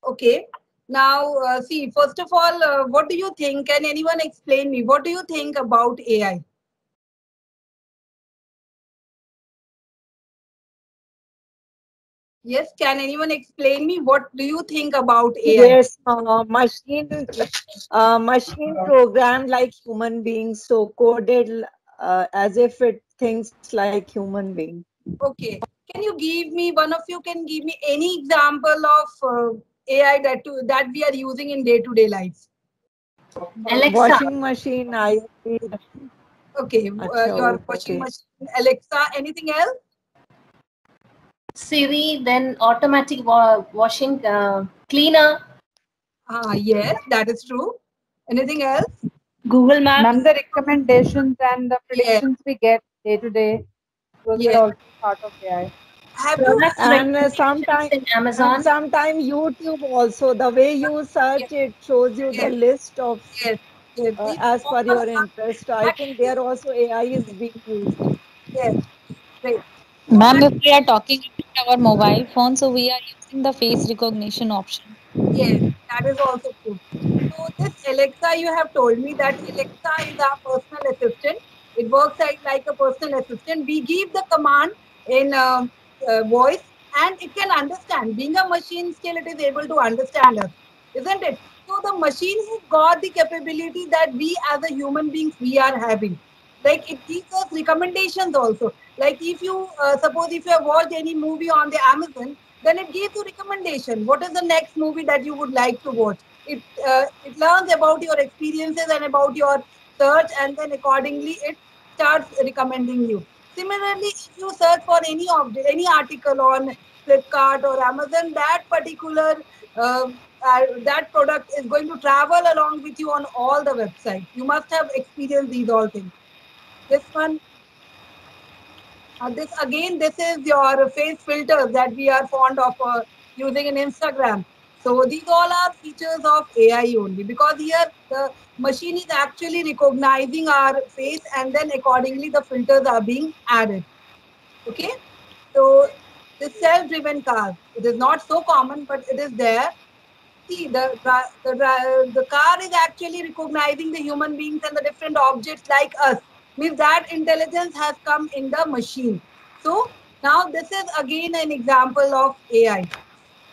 Okay. Now, see, first of all, what do you think? Can anyone explain me? What do you think about AI? Yes, can anyone explain me? What do you think about AI? Yes, machine programmed like human beings, so coded as if it thinks like human being. Okay. Can you give me, one of you can give me any example of AI that we are using in day-to-day lives? Alexa, Washing machine, I read. Okay. Acha, Your okay. washing machine, Alexa, anything else? Siri, then automatic washing cleaner. Yes, that is true. Anything else? Google Maps. Ma'am, the recommendations and the Yes. predictions we get day to day, those are Yes. also part of AI. Have you? Product And recommendations in Amazon. sometime YouTube also, the way you search, Yes. it shows you the Yes. list of Yes. Yes. These as all per your are interest. I think actually, there also AI is being used. yes. Great. So Ma'am, if we are talking about our mobile phone, so we are using the face recognition option. yes, that is also true. So this Alexa, you have told me that Alexa is our personal assistant. It works like a personal assistant. We give the command in voice, and it can understand. Being a machine, still it is able to understand us, isn't it? So the machine has got the capability that we as a human beings we are having. Like it gives us recommendations also. Like if you suppose if you have watched any movie on the Amazon, then it gives you recommendation. What is the next movie that you would like to watch? It learns about your experiences and about your search, and then accordingly it starts recommending you. Similarly, if you search for any object, any article on Flipkart or Amazon, that particular uh, that product is going to travel along with you on all the websites. You must have experienced these all things. This one, this again, this is your face filters that we are fond of using in Instagram. So these all are features of AI only, because here the machine is actually recognizing our face, and then accordingly the filters are being added. Okay. So the self-driven cars, it is not so common, but it is there. See, the car is actually recognizing the human beings and the different objects like us. Means that intelligence has come in the machine. So now this is again an example of AI.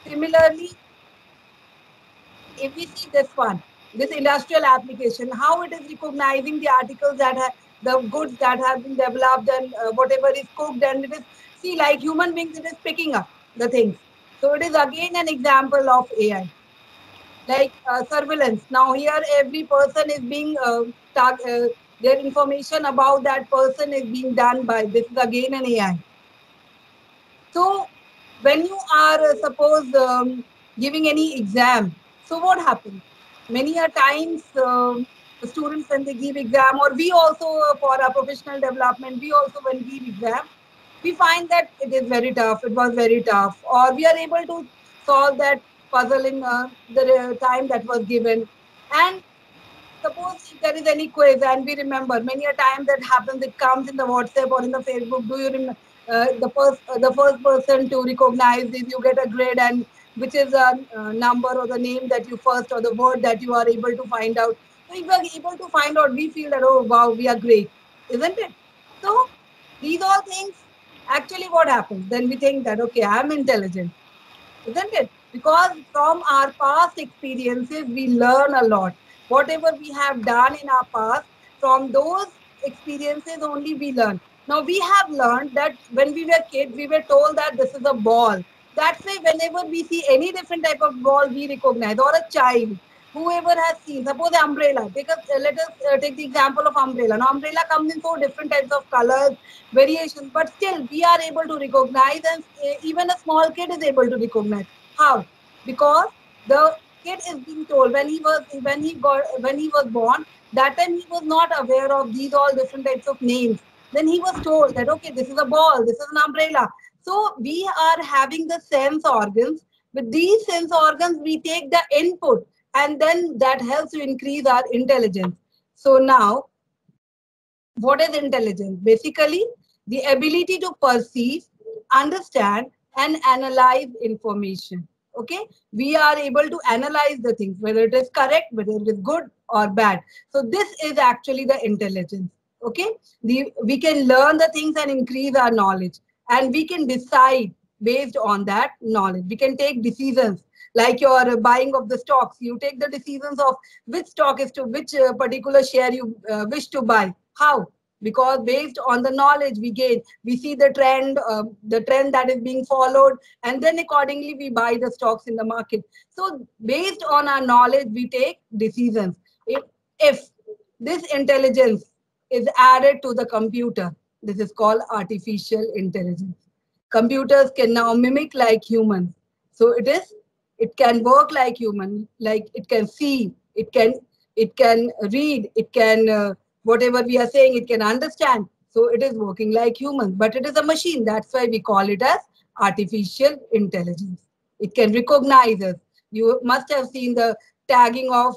Similarly, if we see this one, this industrial application, how it is recognizing the articles that have the goods that have been developed, and whatever is cooked, and it is, see, like human beings, it is picking up the things. So it is again an example of AI. Like surveillance. Now here every person is being their information about that person is being done by, this is again an AI. So when you are suppose giving any exam, so what happens? Many a times the students when they give exam, or we also for our professional development, we also when give exam, we find that it is very tough. It was very tough, or we are able to solve that puzzle in the time that was given. And suppose if there is any quiz, and we remember many a time that happens, it comes in the WhatsApp or in the Facebook. Do you remember the first person to recognize this? You get a grade, and which is a number or the name that you first, or the word that you are able to find out. So if we are able to find out, we feel that, oh wow, we are great, isn't it? So these all things, actually what happens? Then we think that okay, I am intelligent, isn't it? Because from our past experiences, we learn a lot. Whatever we have done in our past, from those experiences only we learn. Now, we have learned that when we were kids, we were told that this is a ball. That's why whenever we see any different type of ball, we recognize, or a child. Whoever has seen, suppose the umbrella. Let us take the example of umbrella. Now, umbrella comes in so different types of colors, variations, but still we are able to recognize, and even a small kid is able to recognize. How? Because the kid is being told when he was born, that time he was not aware of these all different types of names. Then he was told that okay, this is a ball, this is an umbrella. So we are having the sense organs. With these sense organs, we take the input, and then that helps to increase our intelligence. So now, what is intelligence? Basically, the ability to perceive, understand, and analyze information. Okay, we are able to analyze the things, whether it is correct, whether it is good or bad. So this is actually the intelligence. Okay, we can learn the things and increase our knowledge, and we can decide based on that knowledge. We can take decisions like your buying of the stocks. You take the decisions of which stock is to which particular share you wish to buy. How? Because based on the knowledge we gain, we see the trend that is being followed, and then accordingly we buy the stocks in the market. So based on our knowledge we take decisions. If this intelligence is added to the computer, this is called artificial intelligence. Computers can now mimic like humans. So it can work like human, like it can see, it can read, it can whatever we are saying, it can understand. So it is working like humans, but it is a machine. That's why we call it as artificial intelligence. It can recognize us. You must have seen the tagging of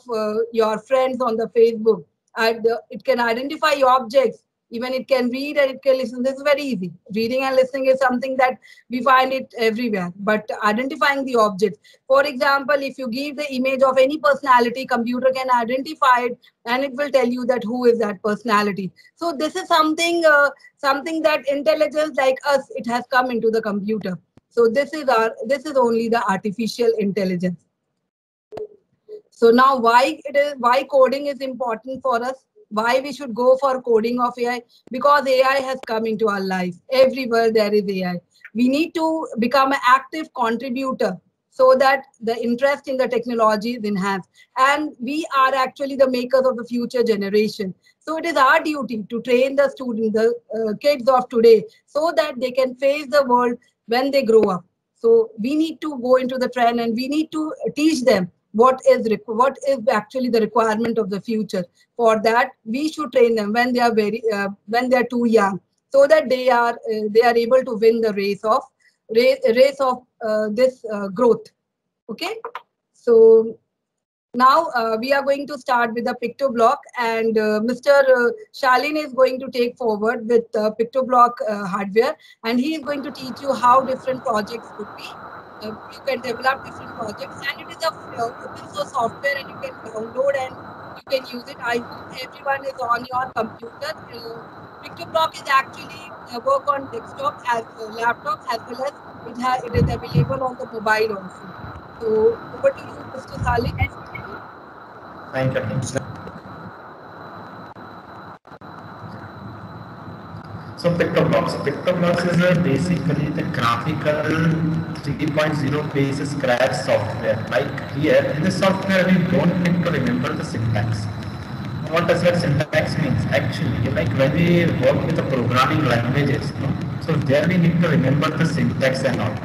your friends on the Facebook. It can identify your objects. Even it can read and it can listen. This is very easy. Reading and listening is something that we find it everywhere. But identifying the objects, for example, if you give the image of any personality, computer can identify it and it will tell you that who is that personality. So this is something that intelligence like us, it has come into the computer. So this is only the artificial intelligence. So now why coding is important for us? Why we should go for coding of AI? Because AI has come into our lives. Everywhere there is AI. We need to become an active contributor so that the interest in the technology is enhanced. And we are actually the makers of the future generation. So it is our duty to train the students, the kids of today, so that they can face the world when they grow up. So we need to go into the trend and we need to teach them what is actually the requirement of the future. For that we should train them when they are too young, so that they are able to win the race of this growth. Okay, so now we are going to start with the PictoBlock, and Mr. Shalin is going to take forward with PictoBlock hardware, and he is going to teach you how different projects could be. You can develop different projects, and it is a open source software, and you can download and you can use it. I hope everyone is on your computer. PictoBlock is actually work on desktop as laptop, as well as it is available on the mobile also. So over to you, Mr. Salik. Thank you. So PictoBlocks is basically the graphical 3.0 phase scratch software. Like here in this software, we don't need to remember the syntax. What does that syntax mean? Actually, like when we work with the programming languages, so there we need to remember the syntax and all.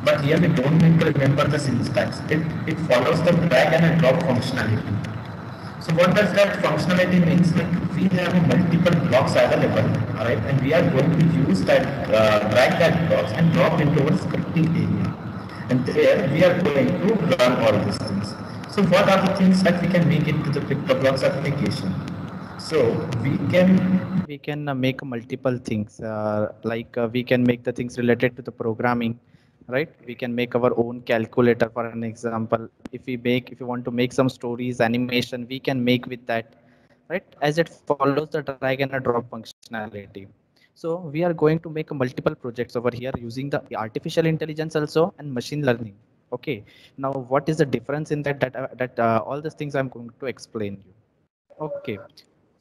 But here we don't need to remember the syntax. It follows the drag and a drop functionality. So what does that functionality means? Like we have multiple blocks available, alright, and we are going to use that drag that blocks and drop into our scripting area. And there we are going to run all these things. So what are the things that we can make into the PictoBlocks application? So we can make multiple things we can make the things related to the programming, right? We can make our own calculator, for an example. If you want to make some stories, animation, we can make with that, right? As it follows the drag and a drop functionality. So we are going to make multiple projects over here using the artificial intelligence also and machine learning. Okay, now what is the difference in that all these things I'm going to explain you. Okay,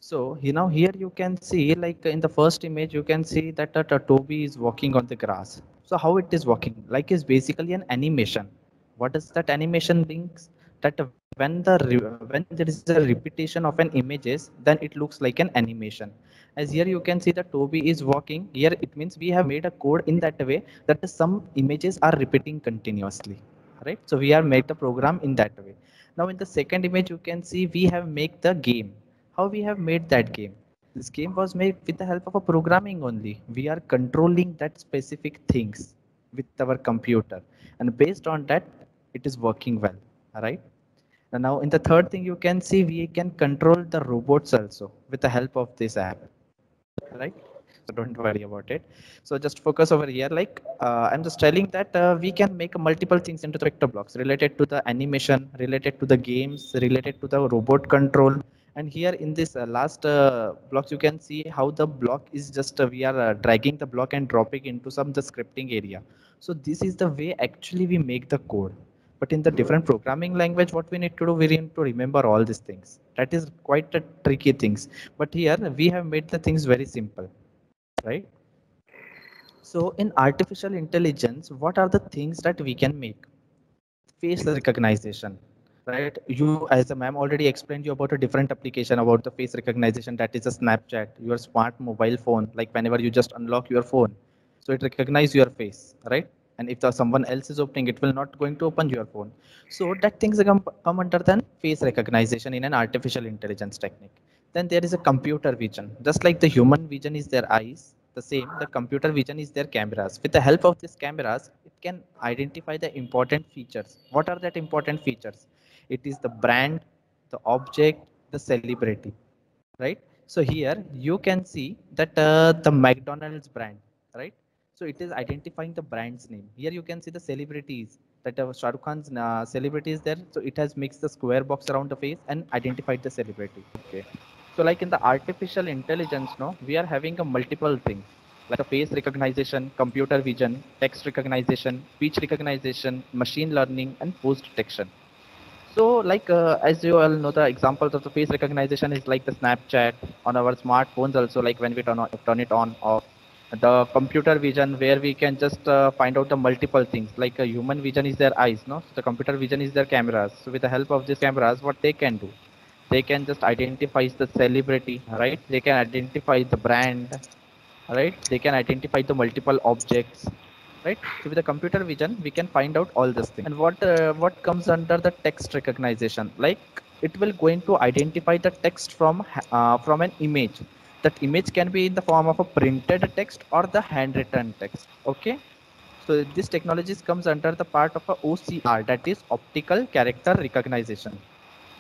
so here you can see, like in the first image, you can see that Toby is walking on the grass. So how it is walking? Like is basically an animation. What does that animation means? That when there is a repetition of an images, then it looks like an animation. As here you can see that Toby is walking. Here it means we have made a code in that way that some images are repeating continuously, right? So we have made the program in that way. Now in the second image, you can see we have made the game. How we have made that game? This game was made with the help of a programming only. We are controlling that specific things with our computer, and based on that it is working well. All right, and now in the third thing, you can see we can control the robots also with the help of this app, right? So don't worry about it. So just focus over here. Like I'm just telling that we can make multiple things into the picto blocks related to the animation, related to the games, related to the robot control. And here in this last blocks, you can see how the block is just we are dragging the block and dropping into some the scripting area. So this is the way actually we make the code. But in the different programming language, what we need to do, we need to remember all these things. That is quite a tricky things. But here we have made the things very simple, right? So in artificial intelligence, what are the things that we can make? Face recognition, right? You, as a ma'am, already explained you about a different application about the face recognition. That is a Snapchat, your smart mobile phone. Like whenever you just unlock your phone, so it recognizes your face, right? And if someone else is opening, it will not going to open your phone. So that things come under then face recognition in an artificial intelligence technique. Then there is a computer vision. Just like the human vision is their eyes, the same, the computer vision is their cameras. With the help of these cameras, it can identify the important features. What are that important features? It is the brand, the object, the celebrity, right? So here you can see that the McDonald's brand, right? So it is identifying the brand's name. Here you can see the celebrities that Shah Rukh Khan's celebrity is there. So it has mixed the square box around the face and identified the celebrity. Okay. So like in the artificial intelligence, no, we are having a multiple things like a face recognition, computer vision, text recognition, speech recognition, machine learning, and post detection. So like as you all know, the examples of the face recognition is like the Snapchat on our smartphones also, like when we turn it on off. The computer vision where we can just find out the multiple things, like a human vision is their eyes, no? So the computer vision is their cameras. So with the help of these cameras, what they can do? They can just identify the celebrity, right? They can identify the brand, right? They can identify the multiple objects, right? So with the computer vision, we can find out all this thing. And what comes under the text recognition? Like it will going to identify the text from an image. That image can be in the form of a printed text or the handwritten text. Okay. So this technology comes under the part of a OCR, that is optical character recognition.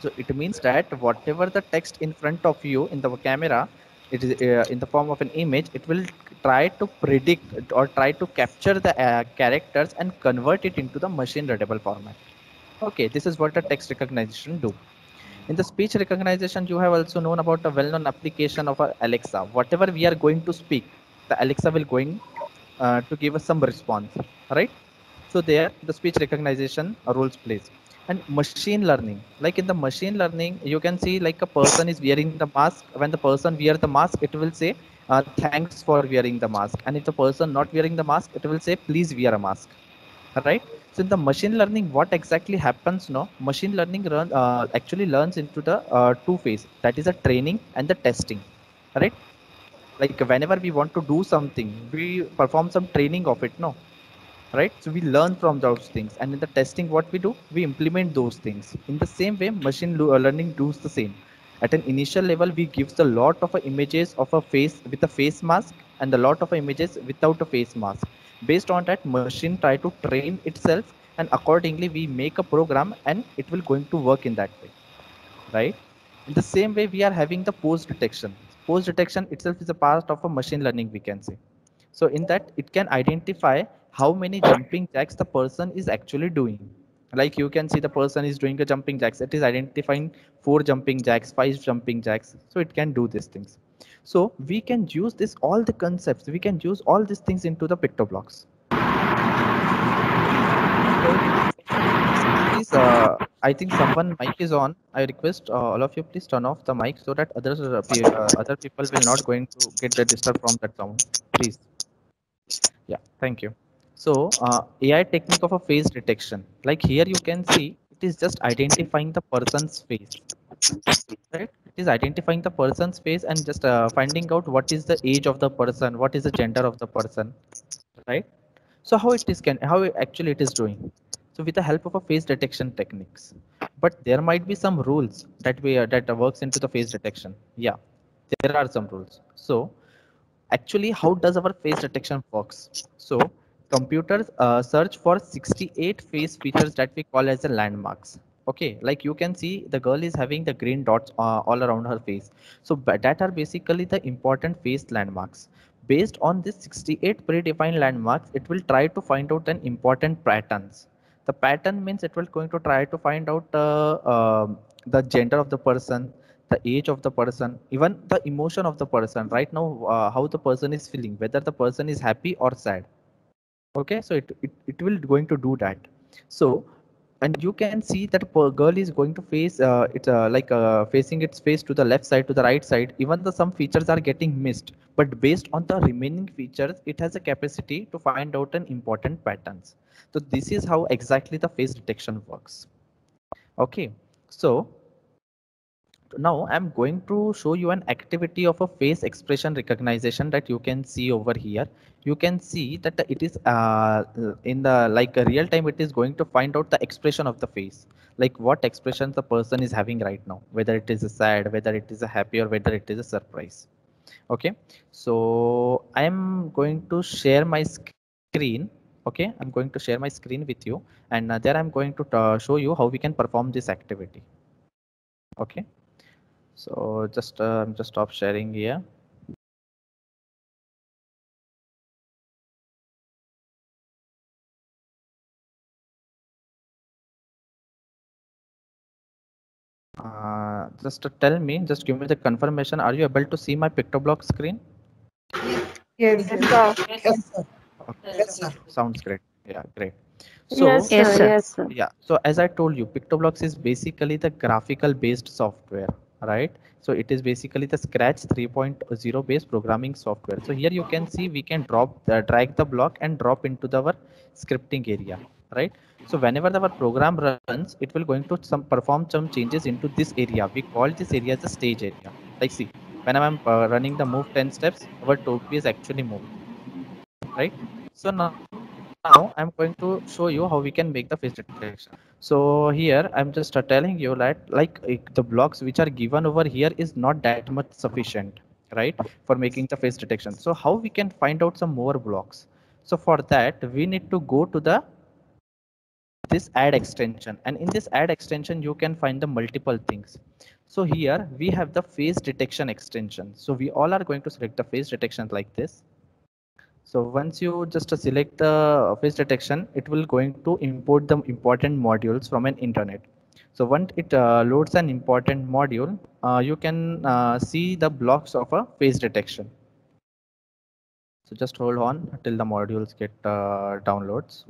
So it means that whatever the text in front of you in the camera, it is in the form of an image, it will try to predict or try to capture the characters and convert it into the machine readable format. Okay, this is what the text recognition do. In the speech recognition, you have also known about the well-known application of Alexa. Whatever we are going to speak, the Alexa will going to give us some response, right? So there, the speech recognition roles plays. And machine learning, like in the machine learning, you can see like a person is wearing the mask. When the person wear the mask, it will say, thanks for wearing the mask. And if the person not wearing the mask, it will say, please wear a mask, right? So in the machine learning, what exactly happens now? Machine learning actually learns into the two phase, that is a training and the testing, right? Like whenever we want to do something, we perform some training of it, no? Right? So we learn from those things, and in the testing, what we do, we implement those things. In the same way, machine learning does the same. At an initial level, we gives a lot of images of a face with a face mask and a lot of images without a face mask. Based on that, machine try to train itself, and accordingly, we make a program, and it will going to work in that way, right? In the same way, we are having the post detection. Post detection itself is a part of a machine learning, we can say. So in that, it can identify how many jumping jacks the person is actually doing. Like you can see the person is doing a jumping jacks. It is identifying 4 jumping jacks, 5 jumping jacks. So it can do these things. So we can use this, all the concepts, we can use all these things into the PictoBlocks. Please, I think someone mic is on. I request all of you please turn off the mic so that others, other people will not going to get the disturb from that sound. Please. Yeah, thank you. So AI technique of a face detection. Like here you can see it is just identifying the person's face. Right? It is identifying the person's face and just finding out what is the age of the person, what is the gender of the person, right? So how actually it is doing? So with the help of a face detection techniques, but there might be some rules that works into the face detection. Yeah, there are some rules. So actually, how does our face detection works? So computers search for 68 face features that we call as the landmarks. Okay, like you can see the girl is having the green dots all around her face. So that are basically the important face landmarks. Based on this 68 predefined landmarks, it will try to find out an important patterns. The pattern means it will going to try to find out the gender of the person, the age of the person, even the emotion of the person. Right now, how the person is feeling, whether the person is happy or sad. Okay, so it will going to do that. So, and you can see that girl is going to face facing its face to the left side, to the right side. Even the some features are getting missed, but based on the remaining features, it has a capacity to find out an important patterns. So this is how exactly the face detection works. Okay, so now I'm going to show you an activity of a face expression recognition that you can see over here. You can see that it is in the a real time, it is going to find out the expression of the face, like what expression the person is having right now, whether it is a sad, whether it is a happy, or whether it is a surprise. Okay, so I'm going to share my screen. Okay, I'm going to share my screen with you, and there I'm going to show you how we can perform this activity. Okay. So just I'm just stop sharing here. Just tell me, just give me the confirmation. Are you able to see my PictoBlock screen? Yes, sir. Yes, sir. Okay. Yes, sir. Sounds great. Yeah, great. So Yes, sir. Yes, sir. yeah, so as I told you, PictoBlocks is basically the graphical based software, right? So it is basically the Scratch 3.0 based programming software. So here you can see we can drag the block and drop into our scripting area, right? So whenever our program runs, it will going to perform some changes into this area. We call this area as the stage area. Like see, when I'm running the move 10 steps, our topi is actually moving, right? So now I'm going to show you how we can make the face detection. So here I'm just telling you that the blocks which are given over here is not that much sufficient, right, for making the face detection. So how we can find out some more blocks? So for that we need to go to this add extension, and in this add extension you can find the multiple things. So here we have the face detection extension. So we all are going to select the face detection like this. So once you just select the face detection, it will going to import the important modules from an internet. So once it loads an important module, you can see the blocks of a face detection. So just hold on till the modules get downloads.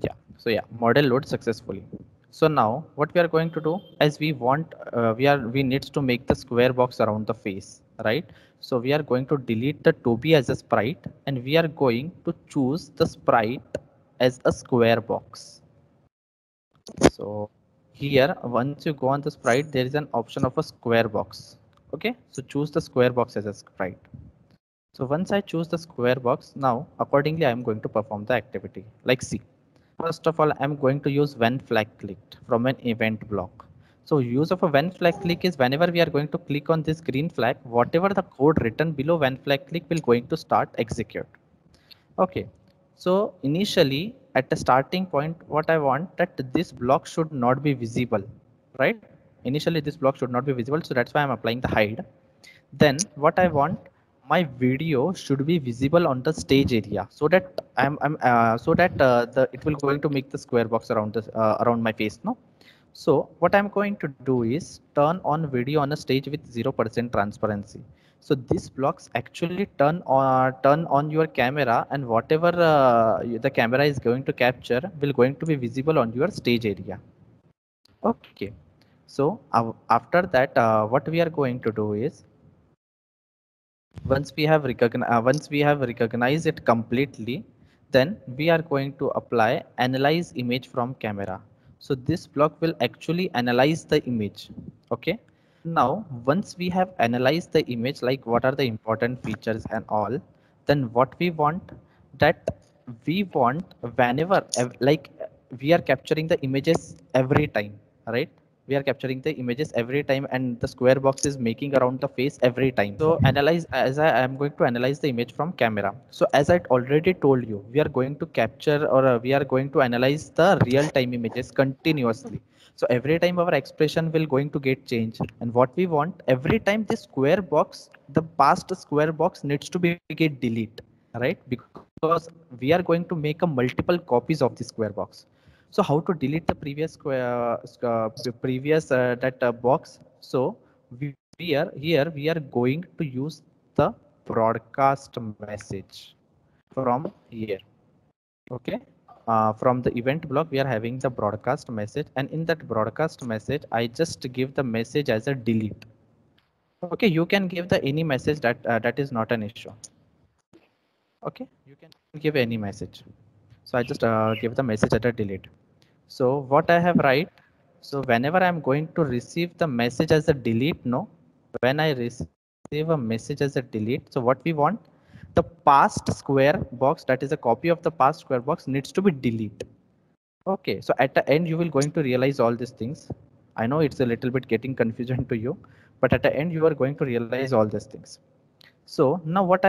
Yeah, so yeah, model loads successfully. So now what we are going to do, as we want, we needs to make the square box around the face, right? So we are going to delete the Toby as a sprite, and we are going to choose the sprite as a square box. So here, once you go on the sprite, there is an option of a square box. Okay, so choose the square box as a sprite. So once I choose the square box, now accordingly I am going to perform the activity. Like see, first of all, I'm going to use when flag clicked from an event block. So use of a when flag click is whenever we are going to click on this green flag, whatever the code written below when flag click will going to start execute. Okay, so initially at the starting point, what I want that this block should not be visible, right? Initially this block should not be visible, so that's why I'm applying the hide. Then what I want, my video should be visible on the stage area, so that it will going to make the square box around this around my face. No, so what I'm going to do is turn on video on a stage with 0% transparency. So these blocks actually turn on your camera, and whatever the camera is going to capture will going to be visible on your stage area. Okay, so after that, what we are going to do is, once we have recognized it completely, then we are going to apply analyze image from camera. So this block will actually analyze the image. Okay, now once we have analyzed the image, like what are the important features and all, then what we want, that we want whenever we are capturing the images every time, right? We are capturing the images every time, and the square box is making around the face every time. So analyze, as I am going to analyze the image from camera. So as I already told you, we are going to capture, or we are going to analyze the real time images continuously. So every time our expression will going to get changed, and what we want, every time this square box, the past square box needs to be get delete, right? Because we are going to make a multiple copies of the square box. So how to delete the previous square, previous that box? So here we are going to use the broadcast message from here. Okay. From the event block, we are having the broadcast message, and in that broadcast message, I just give the message as a delete. Okay, you can give the any message that is not an issue. Okay, you can give any message. So I just give the message as a delete. So what I have write, so whenever I'm going to receive the message as a delete, no, when I receive a message as a delete, so what we want, the past square box, that is a copy of the past square box, needs to be delete. Okay, so at the end you will going to realize all these things. I know it's a little bit getting confusion to you, but at the end you are going to realize all these things. So now what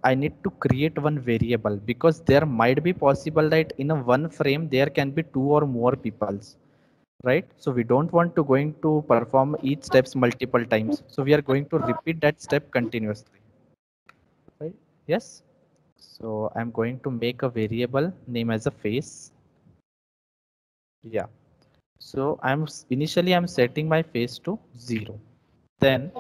I need to create one variable, because there might be possible that in a one frame there can be two or more peoples, right? So we don't want to going to perform each steps multiple times. So we are going to repeat that step continuously, right? Yes. So I'm going to make a variable name as a face. Yeah. So initially I'm setting my face to 0. Then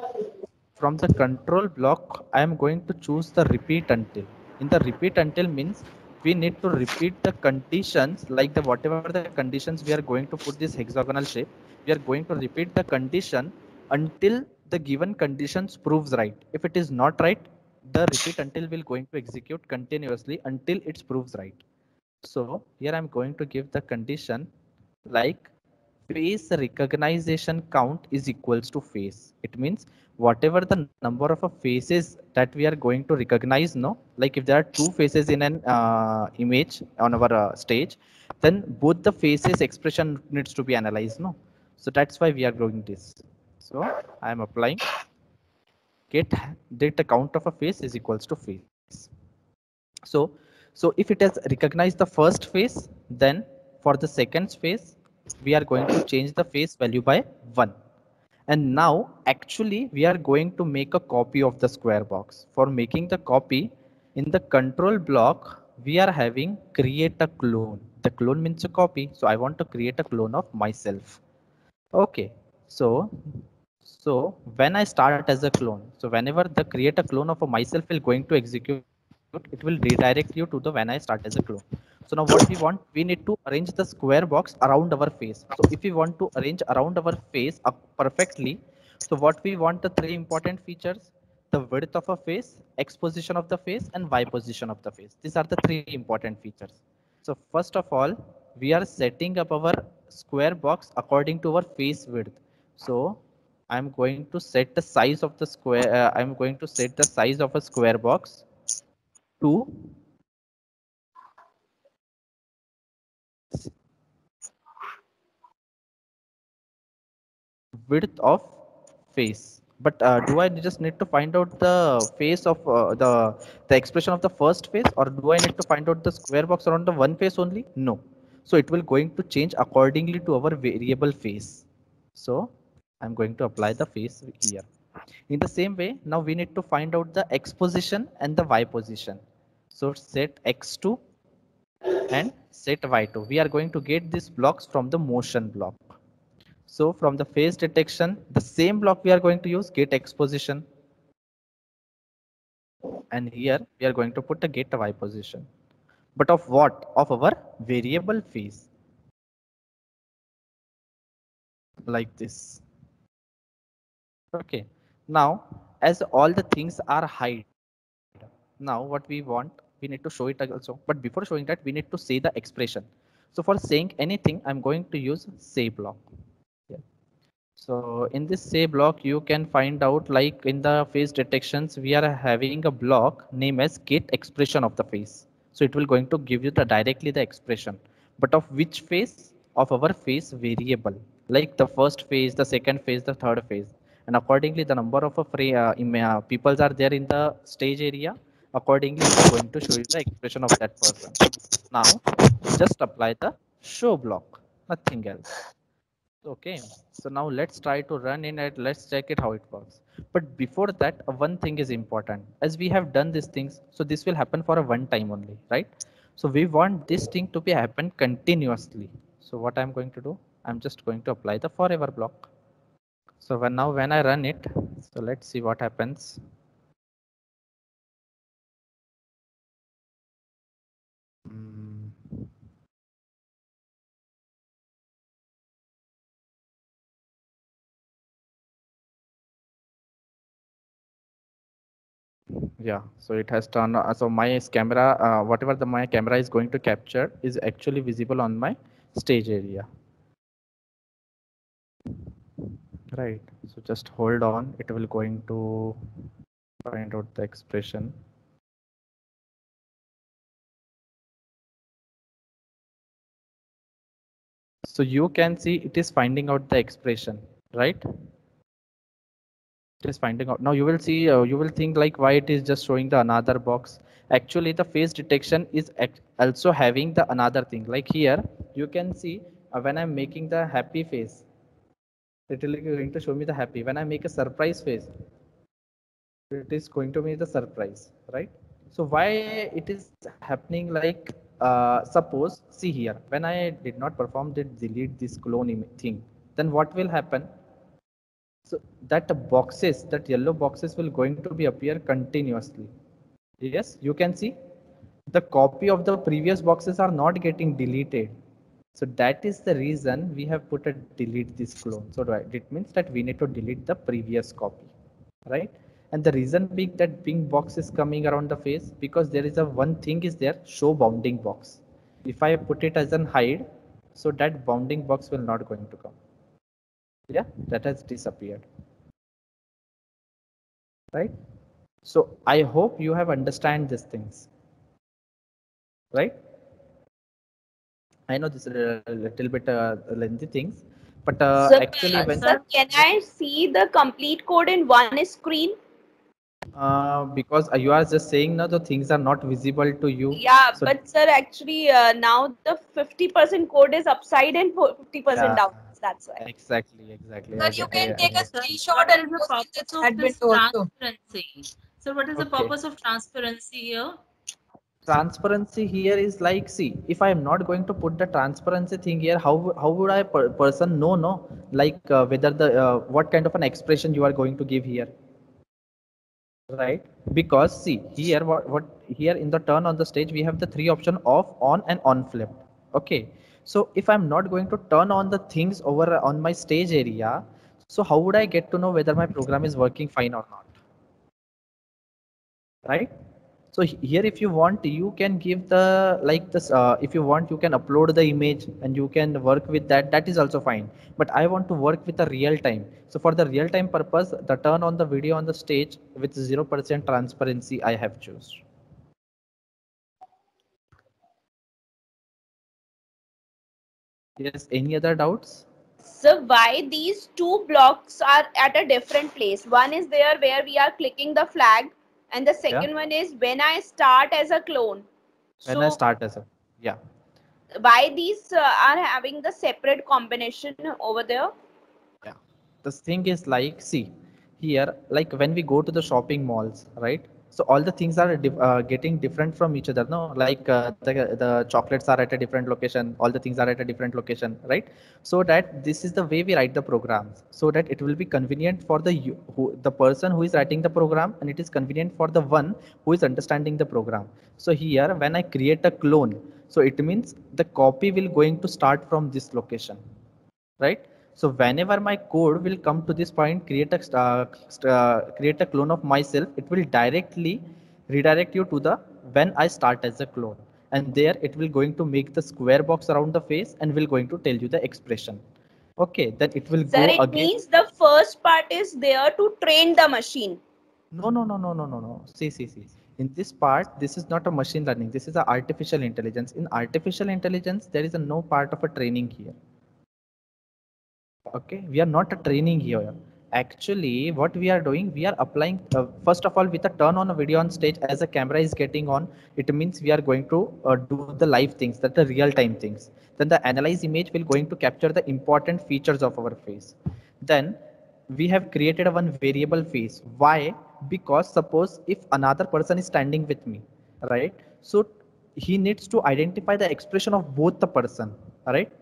from the control block, I am going to choose the repeat until. In the repeat until means we need to repeat the conditions, like the whatever the conditions we are going to put this hexagonal shape. We are going to repeat the condition until the given conditions proves right. If it is not right, the repeat until will going to execute continuously until it proves right. So here I'm going to give the condition like face recognition count is equals to face. It means whatever the number of faces that we are going to recognize, no, like if there are two faces in an image on our stage, then both the faces expression needs to be analyzed, no. So that's why we are doing this. So I am applying get data count of a face is equals to face. So if it has recognized the first face, then for the second face, we are going to change the face value by 1. And now actually we are going to make a copy of the square box. For making the copy, in the control block, we are having create a clone. The clone means a copy. So I want to create a clone of myself. Okay. So when I start as a clone, so whenever the create a clone of a myself will going to execute, it will redirect you to the when I start as a clone. So now what we want, we need to arrange the square box around our face. So if we want to arrange around our face perfectly, so what we want, the three important features, the width of a face, X position of the face, and Y position of the face. These are the three important features. So first of all, we are setting up our square box according to our face width. So I'm going to set the size of the square. I'm going to set the size of a square box to width of face. But do I just need to find out the face of the expression of the first face, or do I need to find out the square box around the one face only? No. So it will going to change accordingly to our variable face. So I'm going to apply the face here. In the same way, now we need to find out the X position and the Y position. So set X2 and set Y2. We are going to get these blocks from the motion block. So from the face detection, the same block we are going to use get X position. And here we are going to put a get Y position. But of what? Of our variable face. Like this. Okay. Now, as all the things are hide, now what we want, we need to show it also. But before showing that, we need to say the expression. So for saying anything, I'm going to use say block. Yeah. So in this say block, you can find out like in the face detections, we are having a block named as get expression of the face. So it will going to give you the directly the expression, but of which face? Of our face variable, like the first phase, the second phase, the third phase. And accordingly, the number of people are there in the stage area. Accordingly, it's going to show you the expression of that person. Now, just apply the show block, nothing else. Okay, so now let's try to run in it. Let's check it how it works. But before that, one thing is important. As we have done these things, so this will happen for a one time only, right? So we want this thing to be happen continuously. So what I'm going to do, I'm just going to apply the forever block. So when I run it, so let's see what happens. Mm. Yeah, so it has turned. So my camera, whatever my camera is going to capture is actually visible on my stage area. Right. So just hold on. It will going to find out the expression. So you can see it is finding out the expression, right? It is finding out. Now you will see, you will think like why it is just showing the another box. Actually, the face detection is also having the another thing. Like here, you can see when I'm making the happy face, it will going to show me the happy. When I make a surprise face, it is going to be the surprise, right? So why it is happening, like suppose see here, when I did not perform the delete this clone thing, then what will happen? So that boxes, that yellow boxes will going to be appear continuously. Yes, you can see the copy of the previous boxes are not getting deleted. So that is the reason we have put a delete this clone. So it means that we need to delete the previous copy, right? And the reason being that pink box is coming around the face because there is a one thing is there, show bounding box. If I put it as an hide, so that bounding box will not going to come. Yeah, that has disappeared, right? So I hope you have understand these things, right? I know this is a little bit lengthy things, but actually when Sir, can I see the complete code in one screen? because you are just saying now the things are not visible to you. Yeah, So but sir, actually now the 50% code is upside and 50% down. That's why. exactly. Sir, you can take a screenshot and post in the chat window also. Transparency. So what is the Okay. purpose of transparency here? Transparency here is like, see, if I am not going to put the transparency thing here, how would I person know, no, like whether the what kind of an expression you are going to give here, right? Because see here, what here in the turn on the stage we have the three option off, on and on flipped. Okay, so if I'm not going to turn on the things over on my stage area, so how would I get to know whether my program is working fine or not, right? So here if you want, you can give the like this, if you want you can upload the image and you can work with that, that is also fine. But I want to work with a real time. So for the real time purpose, the turn on the video on the stage with 0% transparency I have choose. Yes, any other doubts? So why these two blocks are at a different place? One is there where we are clicking the flag, and the second one is when I start as a clone. When I start as a, yeah. Why these are having the separate combination over there? Yeah, the thing is like, see here, like when we go to the shopping malls, right? So all the things are getting different from each other, no? Like the chocolates are at a different location, all the things are at a different location, right? So that this is the way we write the programs, so that it will be convenient for the person who is writing the program, and it is convenient for the one who is understanding the program. So here, when I create a clone, so it means the copy will going to start from this location, right? So whenever my code will come to this point, create a clone of myself, it will directly redirect you to the when I start as a clone, and there it will going to make the square box around the face and will going to tell you the expression. Okay, then it will Sir, go it again. means the first part is there to train the machine. No. See. In this part, this is not a machine learning. This is a artificial intelligence. In artificial intelligence, there is a no part of a training here. Okay, we are not a training here. Actually, what we are doing, we are applying, first of all, with a turn on a video on stage, as a camera is getting on, it means we are going to do the live things, that the real time things. Then the analyze image will going to capture the important features of our face. Then we have created a one variable face. Why? Because suppose if another person is standing with me, right? So he needs to identify the expression of both the person, right?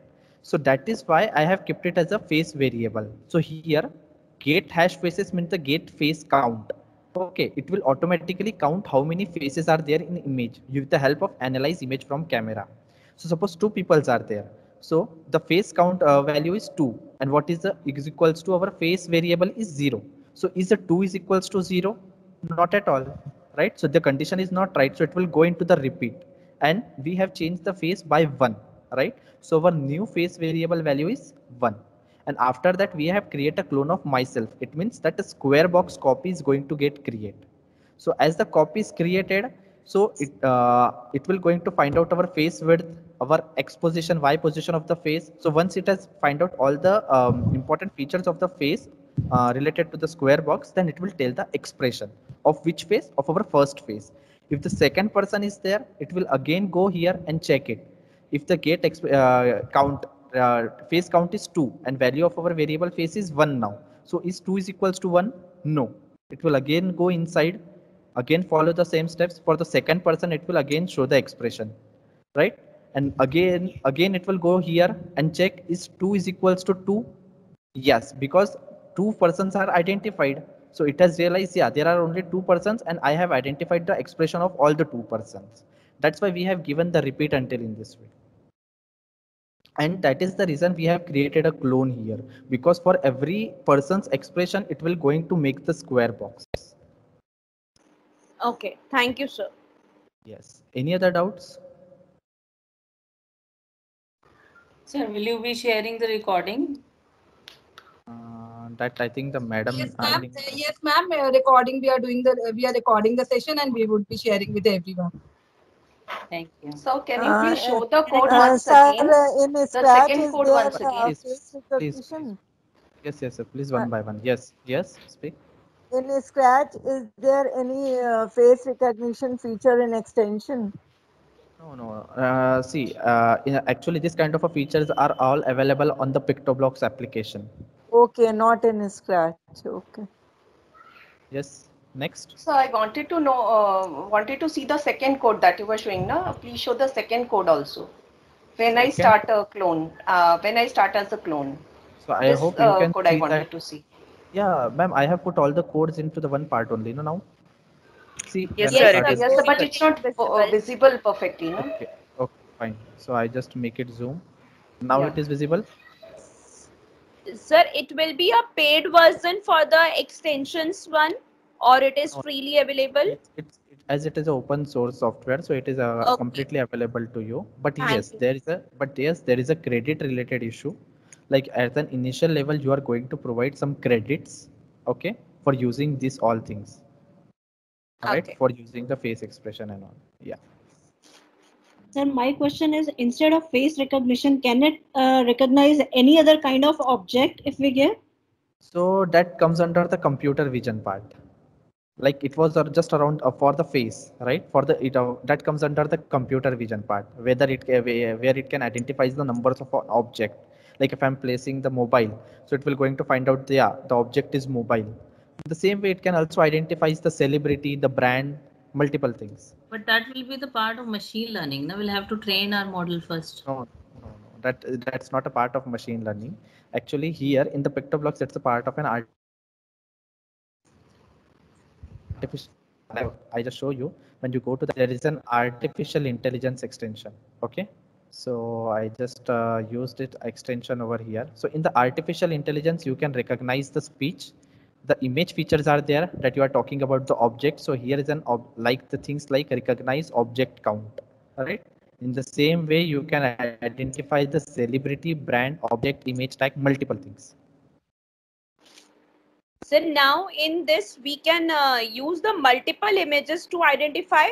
So that is why I have kept it as a face variable. So here get hash faces means the get face count. Okay, it will automatically count how many faces are there in image with the help of analyze image from camera. So suppose two peoples are there. So the face count value is 2, and what is the is equals to our face variable is 0. So is the 2 is equals to 0? Not at all, right? So the condition is not right. So it will go into the repeat, and we have changed the face by 1, right? So our new face variable value is 1. And after that we have create a clone of myself. It means that a square box copy is going to get created. So as the copy is created, so it will going to find out our face width, our X position, Y position of the face. So once it has find out all the important features of the face related to the square box, then it will tell the expression of which face, of our first face. If the second person is there, it will again go here and check it. If the get count face count is 2 and value of our variable face is 1 now. So is 2 is equals to 1? No. It will again go inside, again follow the same steps. For the second person, it will again show the expression, right? And again it will go here and check is 2 is equals to 2. Yes, because 2 persons are identified. So it has realized, yeah, there are only 2 persons and I have identified the expression of all the 2 persons. That's why we have given the repeat until in this way. And that is the reason we have created a clone here, because for every person's expression, it will going to make the square box. Okay, thank you, sir. Yes. Any other doubts? Sir, will you be sharing the recording? That I think the madam. Yes, ma'am. Yes, ma'am. Recording. We are recording the session, and we would be sharing with everyone. Thank you. So can you please show the code sir, once again? in The Scratch second is code there once again. face Please. recognition? Yes, yes, sir. Please one by one. Yes, yes. Speak. In Scratch, is there any face recognition feature in extension? No. See, actually, this kind of a features are all available on the PictoBlocks application. Okay, not in Scratch. Okay. Yes. Next. So I wanted to know, wanted to see the second code that you were showing. Now, please show the second code also. When I start a clone, when I start as a clone. So I This hope you can code see I wanted that. to see. Yeah, ma'am, I have put all the codes into the one part only. No, now. See. Yes, when I sir. started- Yes, sir. But it's not visible perfectly, no? Okay. Okay. Fine. So I just make it zoom. Now Yeah. it is visible. Sir, it will be a paid version for the extensions one, or it is No. freely available? As it is a open source software, so it is Okay. completely available to you. But Thank yes, you. there is a credit related issue. Like at an initial level, you are going to provide some credits, okay, for using these all things. All right, Okay. for using the face expression and all. Yeah. Sir, my question is, instead of face recognition, can it recognize any other kind of object if we give? So that comes under the computer vision part. Like it was just around for the face, right? For the that comes under the computer vision part, whether where it can identify the numbers of an object. Like if I'm placing the mobile, so it will going to find out the object is mobile. The same way it can also identify the celebrity, the brand, multiple things. But that will be the part of machine learning. Now we'll have to train our model first. No. That's not a part of machine learning. Actually, here in the PictoBlocks, it's a part of an artificial. I just show you. When you go to there is an artificial intelligence extension. Okay. So I just used it extension over here. So in the artificial intelligence, you can recognize the speech. The image features are there that you are talking about the object. So here is an like the things like recognize object count. All right. In the same way, you can identify the celebrity, brand, object, image tag, multiple things. So now in this, we can use the multiple images to identify,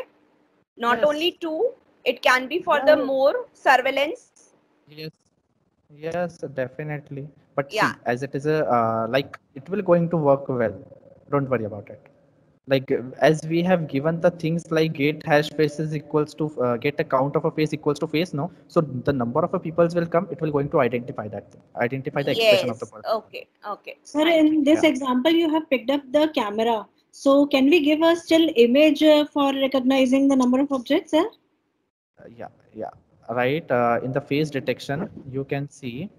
not Yes. only two. It can be for Yeah. the more surveillance. Yes, definitely. But see, Yeah. as it is a like it will going to work well. Don't worry about it. Like as we have given the things like get hash faces equals to get a count of a face equals to face, no? So the number of a peoples will come. It will going to identify that thing, identify the expression of the Yes. person. Okay. Okay. Sir, Thank you. in this Yeah. example, you have picked up the camera. So can we give a still image for recognizing the number of objects, sir? Yeah, right. In the face detection, you can see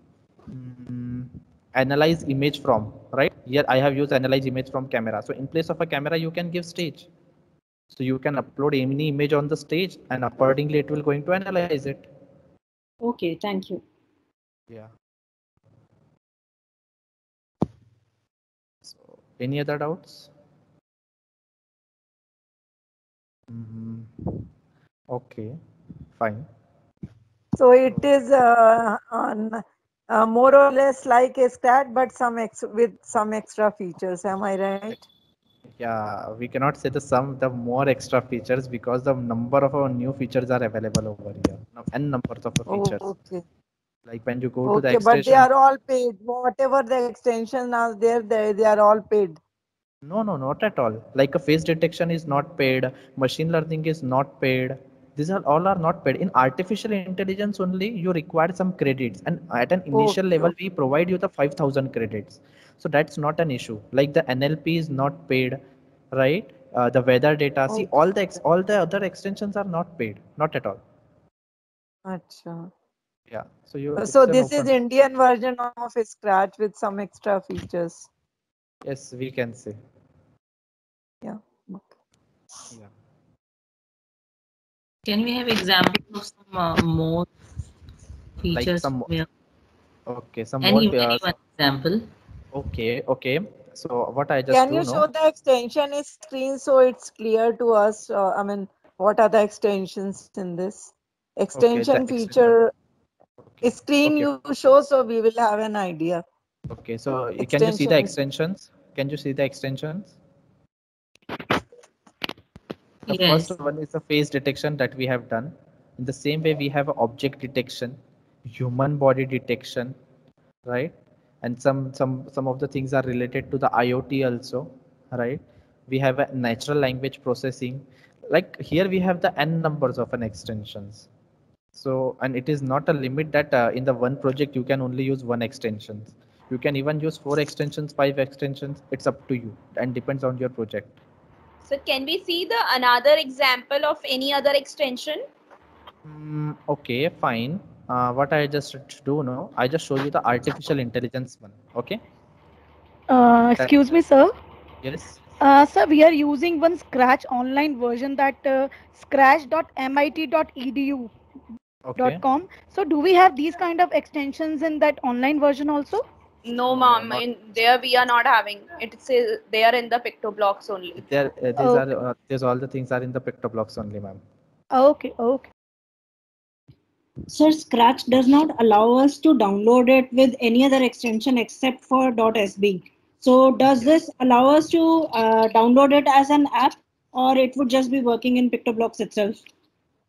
analyze image from, right? Here I have used analyze image from camera. So in place of a camera, you can give stage. So you can upload any image on the stage, and accordingly it will going to analyze it. Okay, thank you. Yeah. So any other doubts? Okay, fine. So it is on more or less like a Scratch, but with some extra features. Am I right? Yeah, we cannot say the more extra features because the number of our new features are available over here. Now, n numbers of features. Okay. Like when you go to the Okay, but they extension. are all paid. Whatever the extension are there, they are all paid. No, not at all. Like a face detection is not paid, machine learning is not paid. These are all are not paid. In artificial intelligence only, you require some credits, and at an initial level, we provide you the 5,000 credits. So that's not an issue. Like the NLP is not paid, right? The weather data. See, all the other extensions are not paid, not at all. Acha. Yeah. So you So it's an this is open. Indian version of Scratch with some extra features. Yes, we can say. Yeah. Yeah. Can we have examples of some more features? Like some. where- Okay, some Any more. one example? Okay. So what I just Can do you now. show the extension in screen so it's clear to us? I mean, what are the extensions in this? Extension feature screen Okay. you show, so we will have an idea. Okay, so can you see the Extensions. extensions? Can you see the extensions? The Yes. first one is the face detection that we have done. In the same way, we have object detection, human body detection, right? And some of the things are related to the IoT also, right? We have a natural language processing. Like here we have the n numbers of an extensions. So, and it is not a limit that in the one project you can only use one extension. You can even use 4 extensions, 5 extensions. It's up to you and depends on your project. So can we see the another example of any other extension? Okay, fine. What I just do now, I just show you the artificial intelligence one. Okay. Excuse me, sir. Yes. Sir, we are using one Scratch online version that scratch.mit.edu.com. So, do we have these kind of extensions in that online version also? No, ma'am. In there we are not having. It says they are in the PictoBlocks only. There, these all the things are in the PictoBlocks only, ma'am. Okay. Sir, Scratch does not allow us to download it with any other extension except for .sb. So does this allow us to download it as an app, or it would just be working in PictoBlocks itself?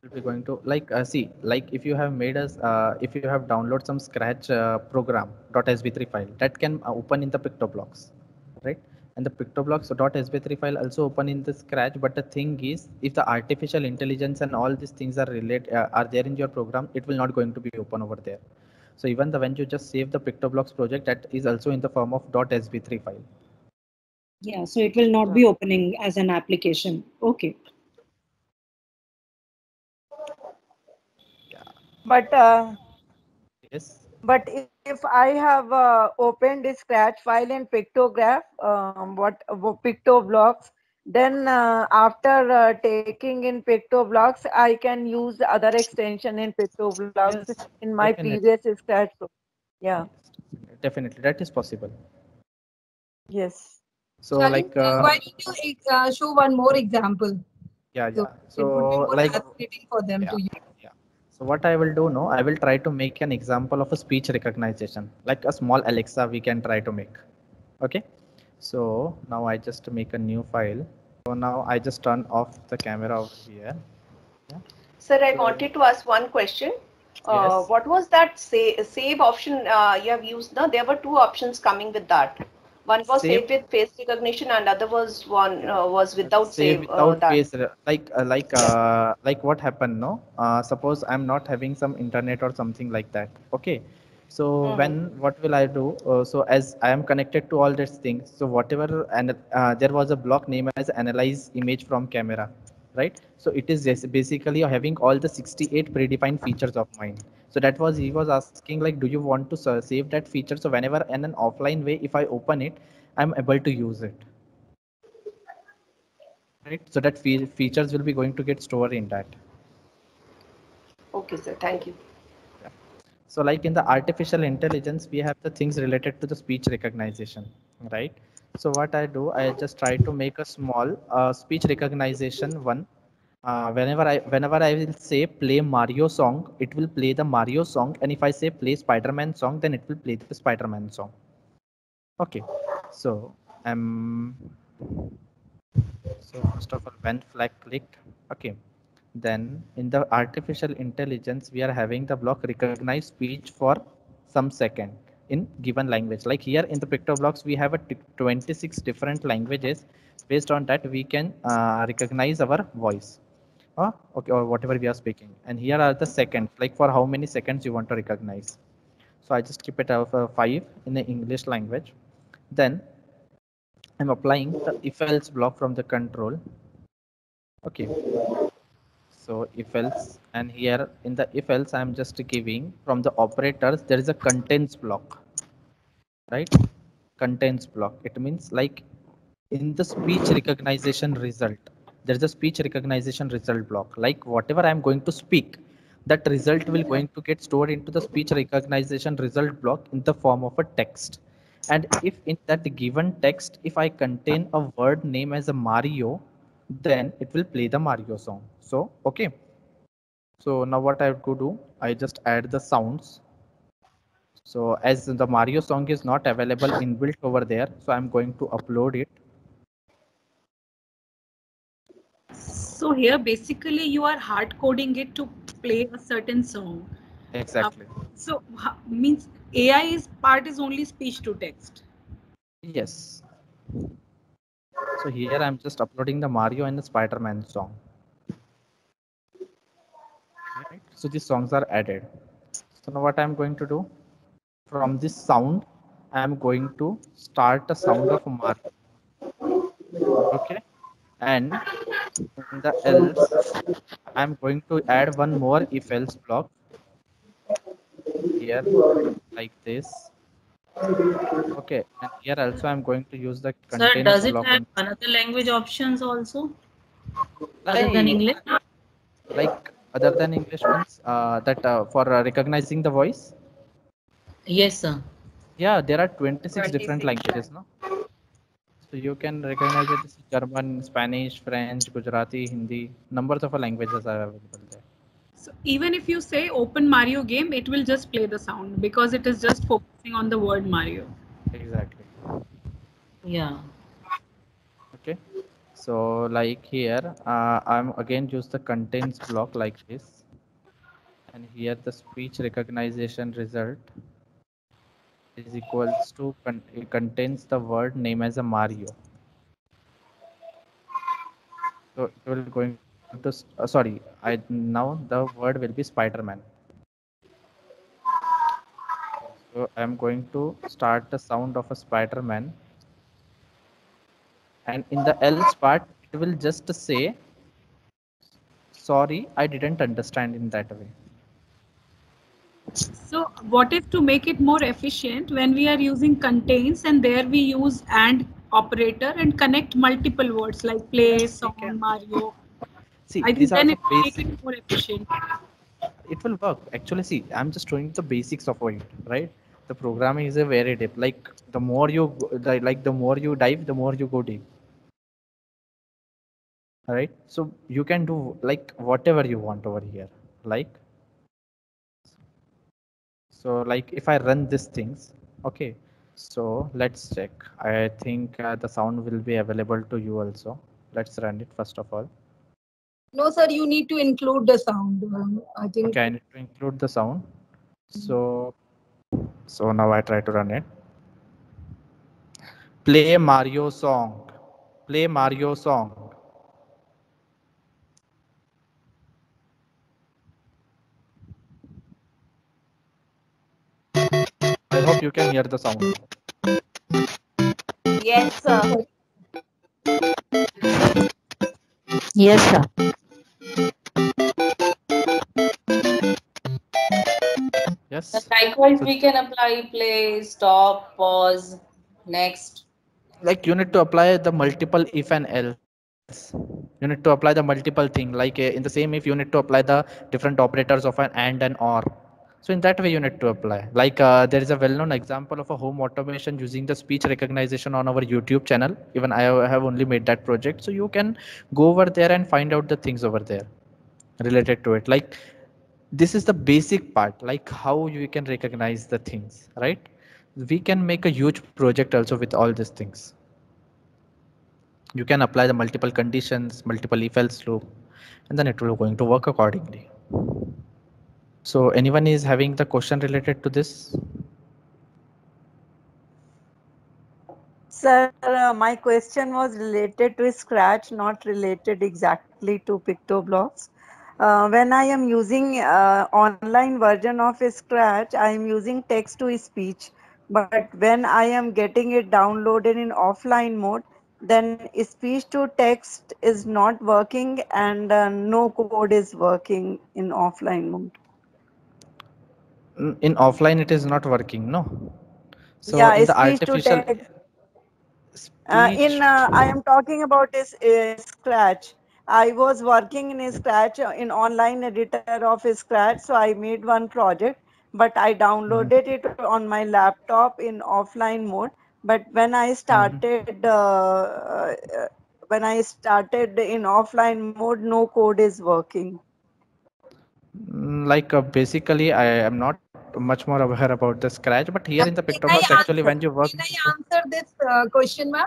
Will be going to like see, like if you have made us if you have download some Scratch program .sb3 file that can open in the PictoBlocks, right? And the PictoBlocks .sb3 file also open in the Scratch. But the thing is, if the artificial intelligence and all these things are are there in your program, it will not going to be open over there. So even when you just save the PictoBlocks project, that is also in the form of .sb3 file. Yeah, so it will not be opening as an application. Okay. But yes. But if I have opened the Scratch file in Pictograph, PictoBlocks, then after taking in PictoBlocks, I can use the other extension in PictoBlocks in my previous Scratch. Yeah. Definitely, that is possible. Yes. So like. I need to show one more example. Yeah. So So it would be more like. fascinating for them to use. So what I will do now, I will try to make an example of a speech recognition, like a small Alexa we can try to make. Okay. So now I just make a new file. So now I just turn off the camera over here. Yeah. Sir, I wanted to ask one question. Yes. What was that save option you have used? No, there were two options coming with that. One was Save. save with face recognition, and other was one was without Save save. without That. face like what happened, no, suppose I'm not having some internet or something like that. Okay, so when what will I do? So as I am connected to all these things, so whatever, and there was a block name as analyze image from camera, right? So it is just basically having all the 68 predefined features of mine. So that was, he was asking like, do you want to save that feature, so whenever in an offline way if I open it, I'm able to use it, right? So that features will be going to get stored in that. Okay, sir. Thank you. Yeah. So like in the artificial intelligence, we have the things related to the speech recognition, right? So what I do, I just try to make a small speech recognition one. Whenever I will say play Mario song, it will play the Mario song, and if I say play Spider-Man song, then it will play the Spider-Man song. Okay, so so first of all, when flag clicked, okay, then in the artificial intelligence, we are having the block recognize speech for some second in given language. Like here in the PictoBlocks, we have a 26 different languages. Based on that, we can recognize our voice. Okay, or whatever we are speaking. And here are the seconds, like for how many seconds you want to recognize. So I just keep it of 5 in the English language. Then I'm applying the if else block from the control. Okay, so if else, and here in the if else I'm just giving from the operators, there is a contains block, right? Contains block, it means like in the speech recognition result, there is a speech recognition result block, like whatever I'm going to speak, that result will going to get stored into the speech recognition result block in the form of a text. And if in that given text, if I contain a word name as a Mario, then it will play the Mario song. So okay, so now what I have to do, I just add the sounds. So as the Mario song is not available inbuilt over there, so I'm going to upload it. So here basically you are hard coding it to play a certain song. Exactly. So means AI's part is only speech to text. Yes. So here I'm just uploading the Mario and the Spider-Man song. Right. So these songs are added. So now what I'm going to do, from this sound, I'm going to start a sound of Mario. Okay. And in the else, I'm going to add one more if else block here, like this. Okay, and here also I'm going to use the Sir, contains does it block have on another language options also? like, Other than English? like other than English means that for recognizing the voice. Yes, sir. Yeah, there are 26 different languages, no? So you can recognize it as German, Spanish, French, Gujarati, Hindi. Numbers of languages are available there. So even if you say open Mario game, it will just play the sound because it is just focusing on the word Mario. Exactly. Yeah. Okay. So like here, I'm again use the contains block like this. And here the speech recognition result is equals to it contains the word name as a Mario. So it will going to sorry, I now the word will be Spider-Man. So I'm going to start the sound of a Spider-Man, and in the else part it will just say sorry, I didn't understand in that way. So what if to make it more efficient, when we are using contains and there we use and operator and connect multiple words like play, song, Mario. See, I think these are then the it will make basic. it more efficient. It will work. Actually, see, I'm just showing the basics of it, right? The programming is a very deep. Like the more you the more you dive, the more you go deep. All right. So you can do like whatever you want over here. Like so, like if I run these things, okay. So let's check. I think the sound will be available to you also. Let's run it first of all. No, sir, you need to include the sound. I think. Okay, I need to include the sound. So now I try to run it. Play Mario song. Play Mario song. I hope you can hear the sound. Yes, sir. Yes, sir. Yes. Likewise, So, we can apply play, stop, pause, next. like you need to apply the multiple if and else. You need to apply the multiple thing. Like in the same if, you need to apply the different operators of an and and or. So in that way you need to apply. Like there is a well-known example of a home automation using the speech recognition on our YouTube channel. Even I have only made that project. So you can go over there and find out the things over there related to it. Like this is the basic part, like how you can recognize the things, right? We can make a huge project also with all these things. You can apply the multiple conditions, multiple if else loop, and then it will going to work accordingly. So anyone is having the question related to this? Sir, my question was related to Scratch, not related exactly to PictoBlocks. When I am using online version of Scratch, I am using text to speech. But when I am getting it downloaded in offline mode, then speech to text is not working and no code is working in offline mode. In offline it is not working, no? So Yeah, in the speech to artificial text. speech, I am talking about this Scratch. I was working in Scratch in online editor of Scratch, so I made one project, but I downloaded it on my laptop in offline mode. But when I started in offline mode, no code is working. like basically I am not much more aware about the Scratch, but here in the Can I PictoBlocks actually answer? when you work. Can I answer this question, ma'am?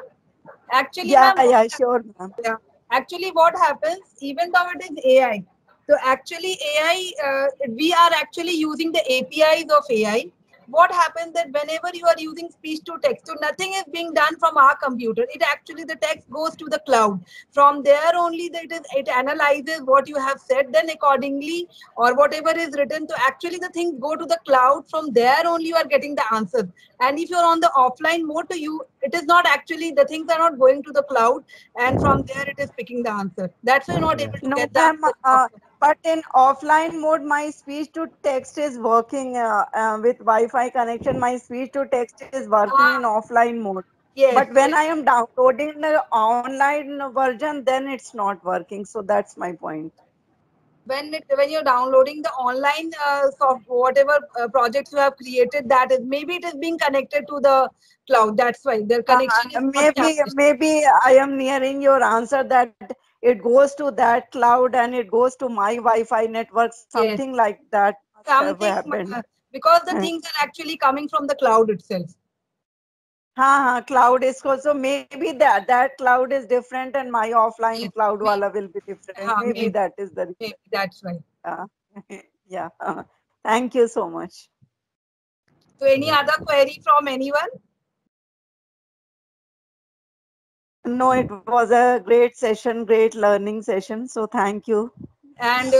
Actually, Yeah, ma'am, yeah, sure, ma'am. yeah. Actually, what happens, even though it is AI, so actually AI, we are actually using the APIs of AI. What happens that whenever you are using speech to text, so nothing is being done from our computer. It actually, the text goes to the cloud. From there only it analyzes what you have said, then accordingly, or whatever is written. So actually the things go to the cloud. From there only you are getting the answers. And if you're on the offline mode, to you, it is not actually, the things are not going to the cloud, and from there it is picking the answer. That's why you're not able to No, get the ma'am. answer. But in offline mode, my speech to text is working with Wi-Fi connection. My speech to text is working in offline mode. Yes, But when yes. I am downloading the online version, then it's not working. So that's my point. When you're downloading the online whatever projects you have created, that is, maybe it is being connected to the cloud. That's why the connection is not established. Maybe I am nearing your answer that it goes to that cloud and it goes to my Wi-Fi network. Yes, Something like that must have something, happened. because the things are actually coming from the cloud itself. Cloud is so maybe that cloud is different and my offline Yes, cloud wala will be different. Maybe maybe, that is the reason. maybe that's right. Yeah. Thank you so much. So any other query from anyone? No, it was a great session, great learning session. So thank you. And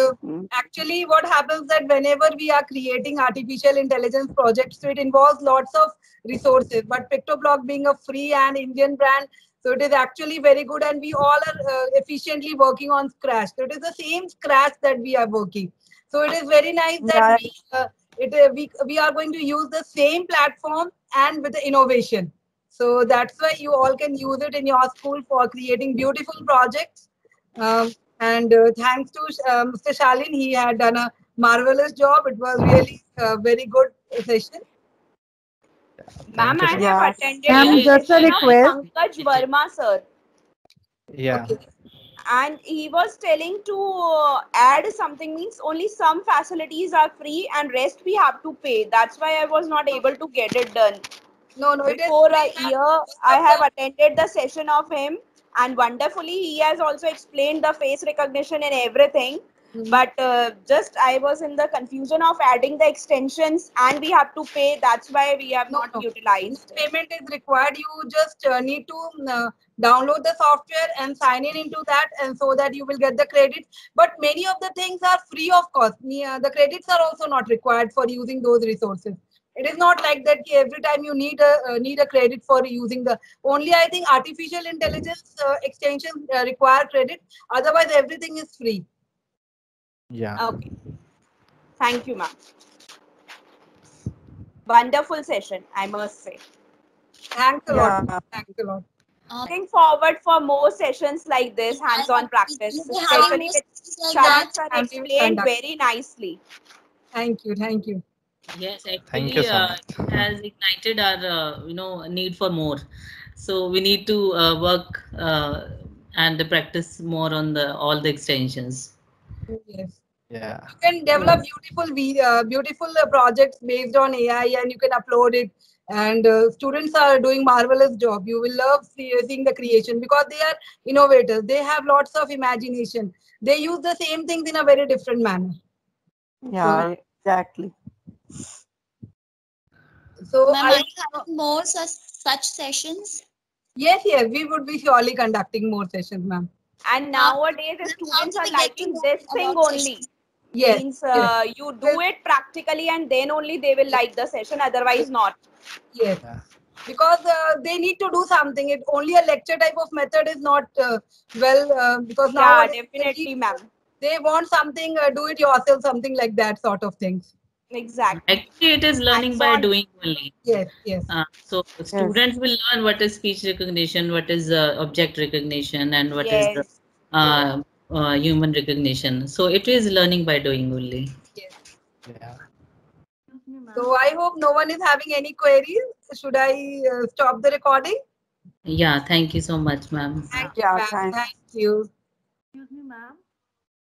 actually what happens that whenever we are creating artificial intelligence projects, so it involves lots of resources, but PictoBlock being a free and Indian brand, so it is actually very good, and we all are efficiently working on Scratch. So it is the same Scratch that we are working. So it is very nice that we are going to use the same platform and with the innovation. So that's why you all can use it in your school for creating beautiful projects. And thanks to Mr. Shalin, he had done a marvelous job. It was really a very good session. Ma'am, I Yeah. have attended Ma'am, the just a session of request. Pankaj Verma, sir. Yeah. And he was telling to add something, means only some facilities are free and rest we have to pay. That's why I was not able to get it done. No, Before a year, I have attended the session of him, and wonderfully he has also explained the face recognition and everything. But just I was in the confusion of adding the extensions and we have to pay. That's why we have not utilized. Payment is required. You just need to download the software and sign in into that, and so that you will get the credit. But many of the things are free of cost. The credits are also not required for using those resources. It is not like that every time you need a credit for using the. Only I think artificial intelligence extensions require credit. Otherwise, everything is free. Yeah. Okay. Thank you, ma'am. Wonderful session, I must say. Thanks a lot. Thanks a lot. Looking forward for more sessions like this, hands-on practice, especially with Sharad sir explained very nicely. Thank you. Thank you. Yes, actually, Thank you so much. it has ignited our need for more. So we need to work and practice more on all the extensions. Yes. Yeah. You can develop beautiful projects based on AI, and you can upload it. And students are doing marvelous job. You will love seeing the creation because they are innovators. They have lots of imagination. They use the same things in a very different manner. Yeah, exactly. So Ma'am, are you having more such sessions? Yes, we would be surely conducting more sessions, ma'am. And nowadays, the students are liking this thing only. Yes. Means you do it practically and then only they will like the session, otherwise not. Yes. Because they need to do something. It only a lecture type of method is not because now definitely, ma'am. They want something do it yourself, something like that sort of things. Exactly. Actually, it is learning by doing only. Yes, yes. So students will learn what is speech recognition, what is object recognition, and what is the human recognition. So it is learning by doing only. Yes. Yeah. So I hope no one is having any queries. Should I stop the recording? Yeah, thank you so much, ma'am. Thank you, ma'am. Thank you. Excuse me, ma'am.